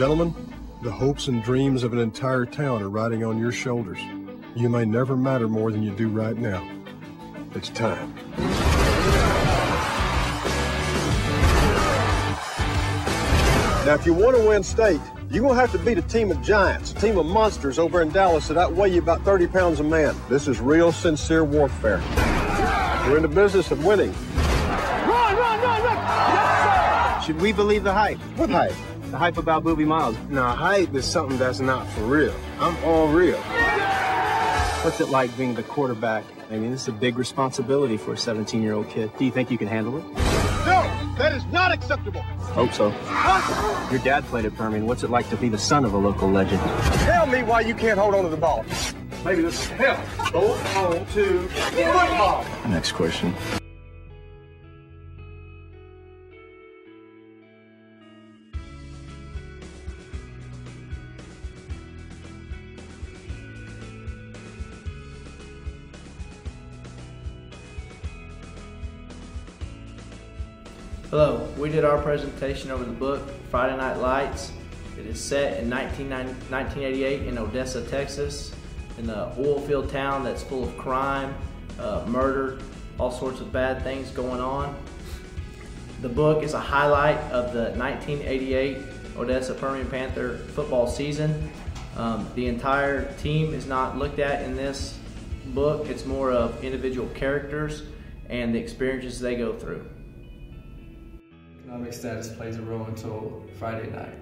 Gentlemen, the hopes and dreams of an entire town are riding on your shoulders. You may never matter more than you do right now. It's time. Now, if you want to win state, you're going to have to beat a team of giants, a team of monsters over in Dallas that outweigh you about 30 pounds a man. This is real, sincere warfare. We're in the business of winning. Run! Yes, sir! Should we believe the hype? What hype? The hype about Booby Miles. No, hype is something that's not for real. I'm all real. What's it like being the quarterback? I mean, this is a big responsibility for a 17-year-old kid. Do you think you can handle it? No, that is not acceptable. Hope so. Your dad played at Permian. What's it like to be the son of a local legend? Tell me why you can't hold on to the ball. Maybe this is help. Hold on to football. Next question. Hello, we did our presentation over the book Friday Night Lights. It is set in 1988 in Odessa, Texas, in the oil field town that's full of crime, murder, all sorts of bad things going on. The book is a highlight of the 1988 Odessa Permian Panther football season. The entire team is not looked at in this book. It's more of individual characters and the experiences they go through. Economic status plays a role until Friday night.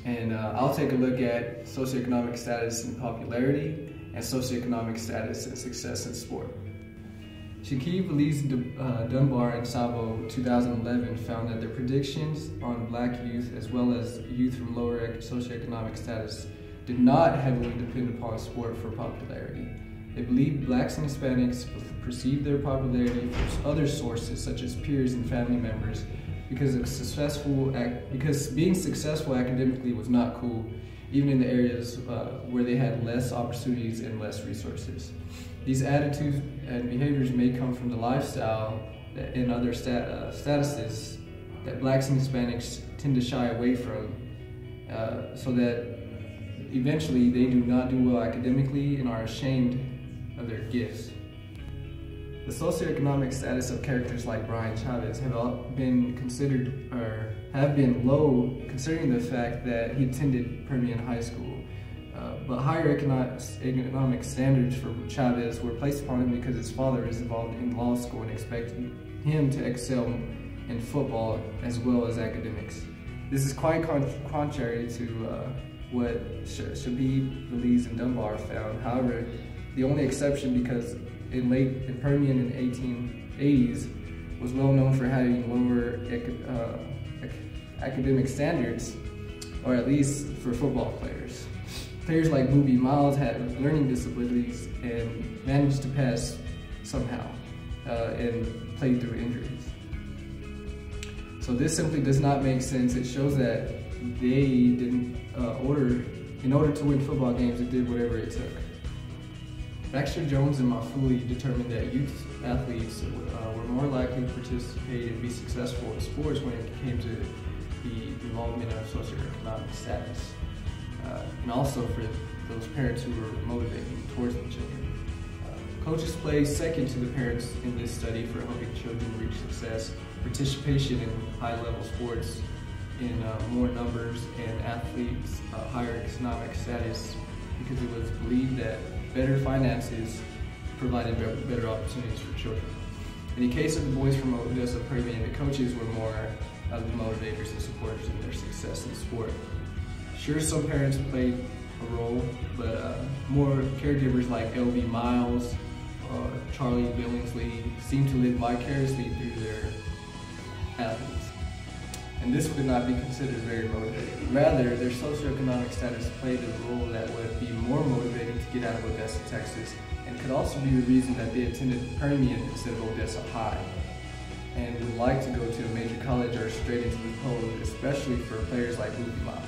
And I'll take a look at socioeconomic status and popularity and socioeconomic status and success in sport. Shakib, Elise, Dunbar, and Savo 2011 found that their predictions on black youth as well as youth from lower socioeconomic status did not heavily depend upon sport for popularity. They believed blacks and Hispanics perceived their popularity from other sources such as peers and family members because being successful academically was not cool, even in the areas where they had less opportunities and less resources. These attitudes and behaviors may come from the lifestyle and other statuses that blacks and Hispanics tend to shy away from, so that eventually they do not do well academically and are ashamed of their gifts. The socioeconomic status of characters like Brian Chavez have been low, considering the fact that he attended Permian High School. But higher economic standards for Chavez were placed upon him because his father is involved in law school and expected him to excel in football as well as academics. This is quite contrary to what Shabib, Belize, and Dunbar found. However, the only exception, because in Permian in the 1880s was well known for having lower academic standards, or at least for football players. Players like Booby Miles had learning disabilities and managed to pass somehow and played through injuries. So this simply does not make sense. It shows that they didn't in order to win football games, it did whatever it took. Baxter Jones and Mafuli determined that youth athletes were more likely to participate and be successful in sports when it came to the involvement of socioeconomic status, and also for those parents who were motivating towards the children. Coaches placed second to the parents in this study for helping children reach success, participation in high-level sports in more numbers, and athletes higher economic status, because it was believed that better finances provided better opportunities for children. In the case of the boys from Odessa Permian, the coaches were more of the motivators and supporters in their success in sport. Sure, some parents played a role, but more caregivers like L.B. Miles or Charlie Billingsley seemed to live vicariously through their athletes. And this would not be considered very motivating. Rather, their socioeconomic status played a role that would be more motivating to get out of Odessa, Texas, and could also be the reason that they attended Permian instead of Odessa High, and would like to go to a major college or straight into the pros, especially for players like Booby Miles.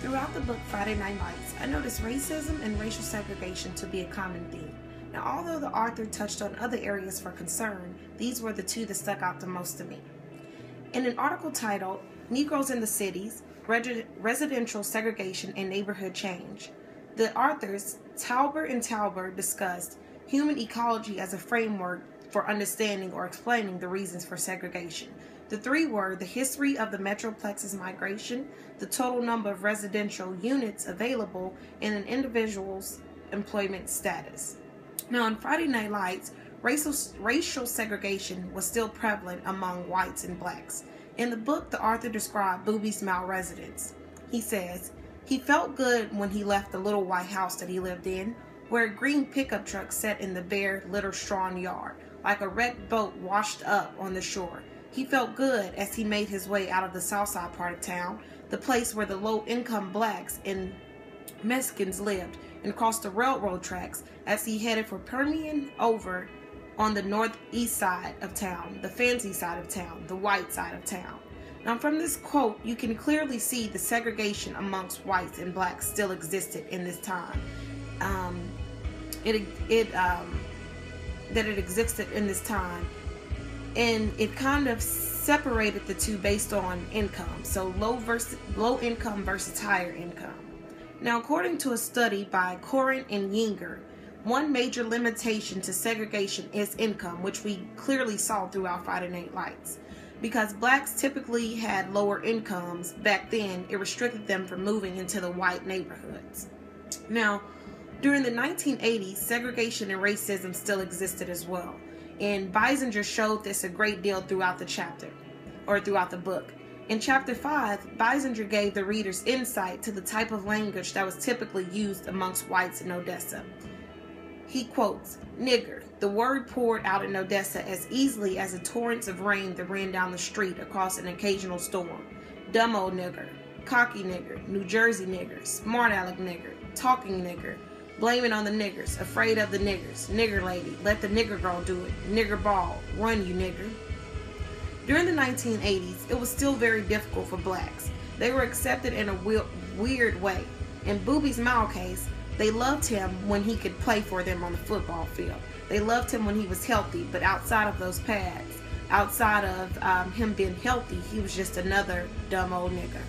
Throughout the book Friday Night Lights, I noticed racism and racial segregation to be a common theme. Now, although the author touched on other areas for concern, these were the two that stuck out the most to me. In an article titled, "Negroes in the Cities, residential segregation and neighborhood change. The authors Tauber and Tauber discussed human ecology as a framework for understanding or explaining the reasons for segregation. The three were the history of the Metroplex's migration, the total number of residential units available, and an individual's employment status. Now, on Friday Night Lights, racial segregation was still prevalent among whites and blacks. In the book, the author described Boobie's malresidence. He says, he felt good when he left the little white house that he lived in, where a green pickup truck sat in the bare, litter-strewn yard, like a wrecked boat washed up on the shore. He felt good as he made his way out of the south side part of town, the place where the low-income blacks and Mexicans lived, and crossed the railroad tracks as he headed for Permian over on the northeast side of town, the fancy side of town, the white side of town. Now, from this quote, you can clearly see the segregation amongst whites and blacks still existed in this time. That it existed in this time, and it kind of separated the two based on income. So low income versus higher income. Now, according to a study by Corin and Yinger, one major limitation to segregation is income, which we clearly saw throughout Friday Night Lights. Because blacks typically had lower incomes back then, it restricted them from moving into the white neighborhoods. Now, during the 1980s, segregation and racism still existed as well. And Biesinger showed this a great deal throughout the chapter, or throughout the book. In chapter 5, Biesinger gave the readers insight to the type of language that was typically used amongst whites in Odessa. He quotes, "Nigger, the word poured out in Odessa as easily as the torrents of rain that ran down the street across an occasional storm. Dumb old nigger, cocky nigger, New Jersey nigger, smart aleck nigger, talking nigger, blaming on the niggers, afraid of the niggers, nigger lady, let the nigger girl do it, nigger ball, run you nigger." During the 1980s, it was still very difficult for blacks. They were accepted in a weird way. In Boobie's Mal case, they loved him when he could play for them on the football field. They loved him when he was healthy, but outside of those pads, outside of him being healthy, he was just another dumb old nigger.